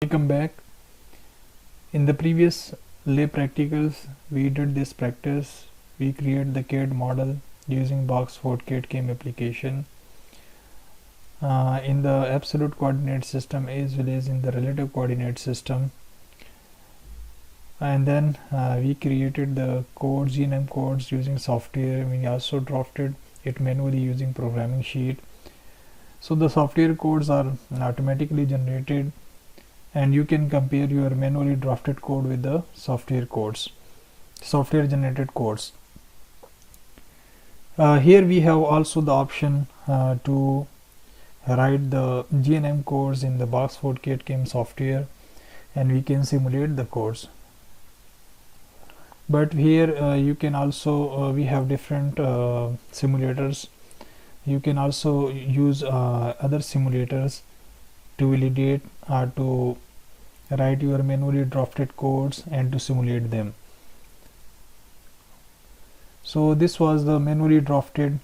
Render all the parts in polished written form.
Welcome back. In the previous lay practicals, we did this practice. We create the CAD model using Boxford CAD/CAM application in the absolute coordinate system as well as in the relative coordinate system. And then we created the codes, GNM codes using software. We also drafted it manually using programming sheet. So the software codes are automatically generated, and you can compare your manually drafted code with the software generated codes. Here we have also the option to write the GNM codes in the Boxford CAD/CAM software, and we can simulate the codes. But here you can also we have different simulators. You can also use other simulators to validate or to write your manually drafted codes and to simulate them. So this was the manually drafted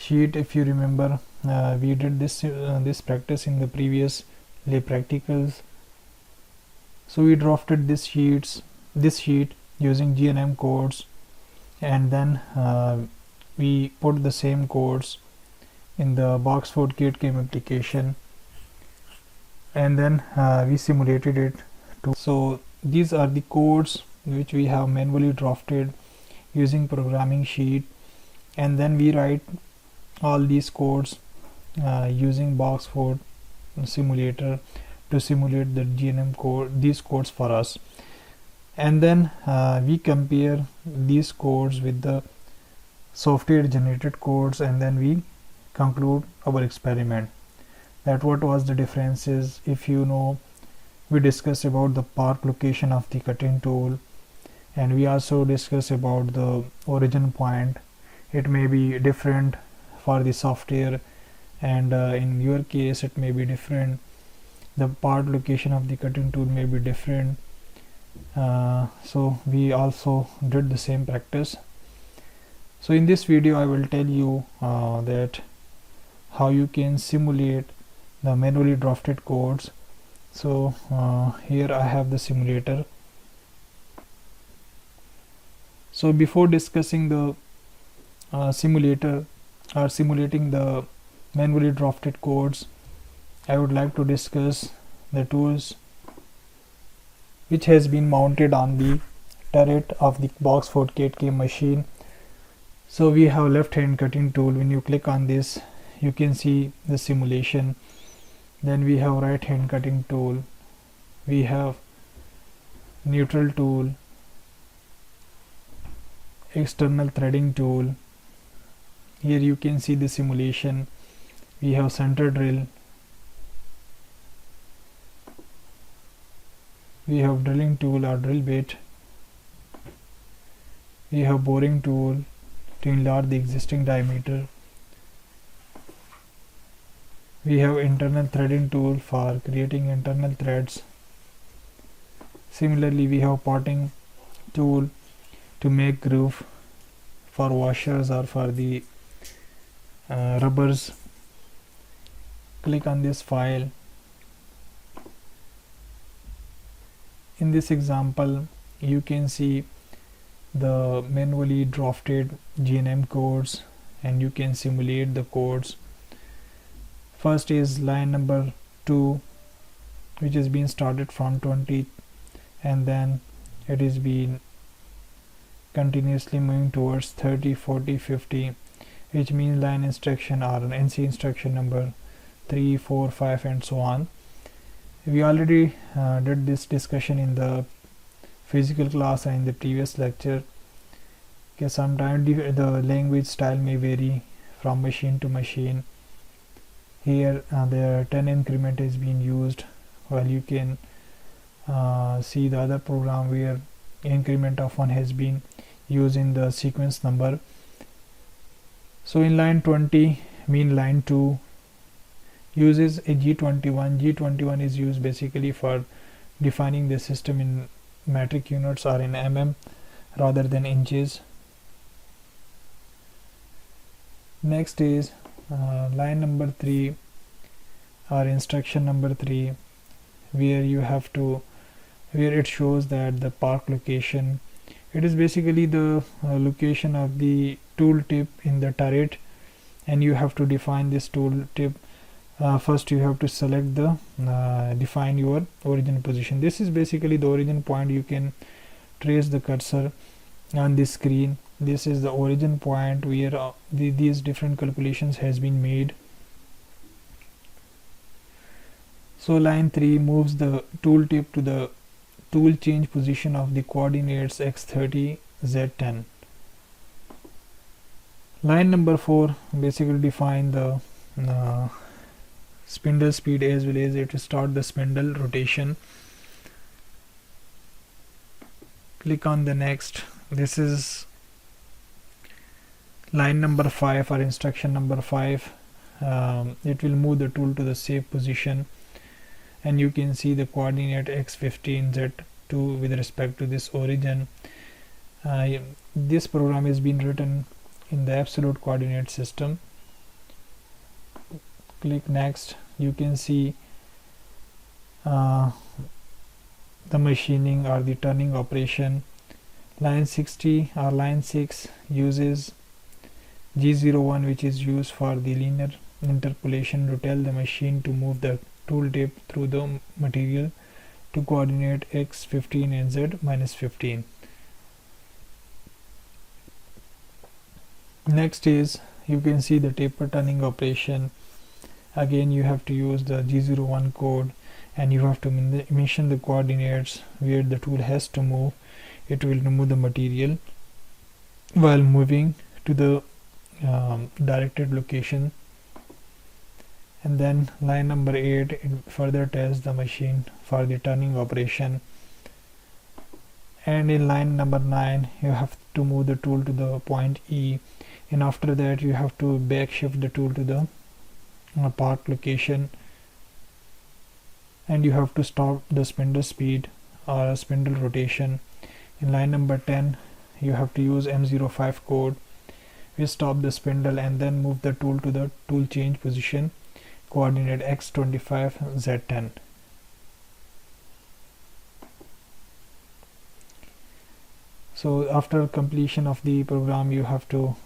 sheet. If you remember, we did this practice in the previous lay practicals. So we drafted this sheet using GNM codes, and then we put the same codes in the Boxford CAD/CAM application, and then we simulated it too. So these are the codes which we have manually drafted using programming sheet, and then we write all these codes using Boxford simulator to simulate the GNM code, these codes for us. And then we compare these codes with the software generated codes, and then we conclude our experiment that what was the differences. If you know, we discuss about the park location of the cutting tool, and we also discuss about the origin point. It may be different for the software, and in your case it may be different. The part location of the cutting tool may be different. So we also did the same practice. So in this video I will tell you that how you can simulate the manually drafted codes. So here I have the simulator. So before discussing the simulator or simulating the manually drafted codes, I would like to discuss the tools which has been mounted on the turret of the Boxford CAD/CAM machine. So we have left hand cutting tool. When you click on this, you can see the simulation. Then we have right hand cutting tool, we have neutral tool, external threading tool. Here you can see the simulation. We have center drill, we have drilling tool or drill bit, we have boring tool to enlarge the existing diameter, we have internal threading tool for creating internal threads. Similarly, we have parting tool to make groove for washers or for the rubbers. Click on this file. In this example, you can see the manually drafted GNM codes, and you can simulate the codes. First is line number 2, which has been started from 20, and then it is been continuously moving towards 30, 40, 50, which means line instruction or an NC instruction number 3, 4, 5 and so on. We already did this discussion in the physical class and in the previous lecture. Okay, sometimes the language style may vary from machine to machine. Here the 10 increment is being used, while you can see the other program where increment of 1 has been used in the sequence number. So in line 20, mean line 2 uses a G21. G21 is used basically for defining the system in metric units or in mm rather than inches. Next is line number 3 or instruction number 3 where you have to, where it shows that the park location, it is basically the location of the tooltip in the turret, and you have to define this tooltip. First you have to select the define your origin position. This is basically the origin point. You can trace the cursor on the screen. This is the origin point where these different calculations has been made. So line 3 moves the tooltip to the tool change position of the coordinates x30, z10. Line number 4 basically define the spindle speed as well as it start the spindle rotation. Click on the next. This is line number 5 or instruction number 5. It will move the tool to the safe position, and you can see the coordinate x15, z2 with respect to this origin. This program is being written in the absolute coordinate system. Click next. You can see the machining or the turning operation. Line 60 or line 6 uses G01, which is used for the linear interpolation to tell the machine to move the tooltip through the material to coordinate x15 and z minus 15. Next is, you can see the taper turning operation. Again you have to use the G01 code, and you have to mention the coordinates where the tool has to move. It will remove the material while moving to the directed location. And then line number 8, it further tells the machine for the turning operation. And in line number 9, you have to move the tool to the point E, and after that you have to back shift the tool to the park location, and you have to stop the spindle speed or spindle rotation. In line number 10, you have to use M05 code. We stop the spindle and then move the tool to the tool change position, coordinate x25, z10. So after completion of the program, you have to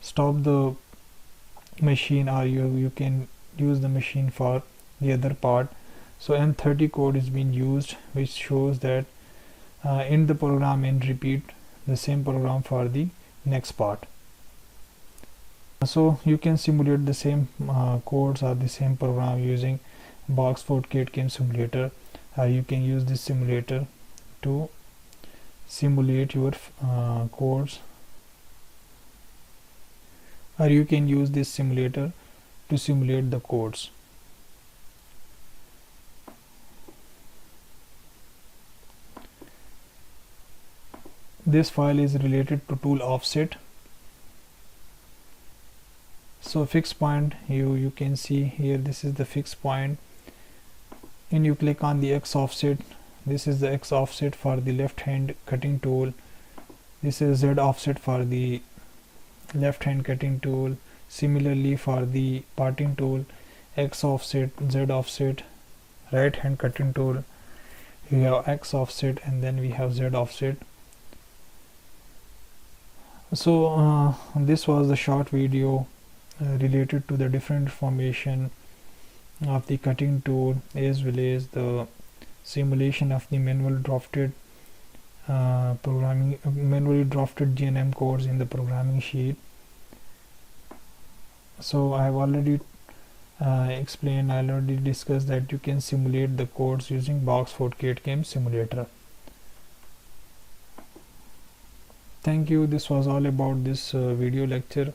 stop the machine, or you can use the machine for the other part. So M30 code is being used, which shows that in the program and repeat the same program for the next part. So you can simulate the same codes or the same program using Boxford CAD/CAM simulator. You can use this simulator to simulate your codes, or you can use this simulator to simulate the codes. This file is related to tool offset. So fixed point, you can see here, this is the fixed point, and you click on the X offset. This is the X offset for the left hand cutting tool. This is Z offset for the left hand cutting tool. Similarly for the parting tool, X offset, Z offset, right hand cutting tool, we have X offset, and then we have Z offset. So this was the short video related to the different information of the cutting tool, as well as the simulation of the manually drafted GNM codes in the programming sheet. So I have already explained, I already discussed that you can simulate the codes using Boxford CAD/CAM simulator. Thank you. This was all about this video lecture.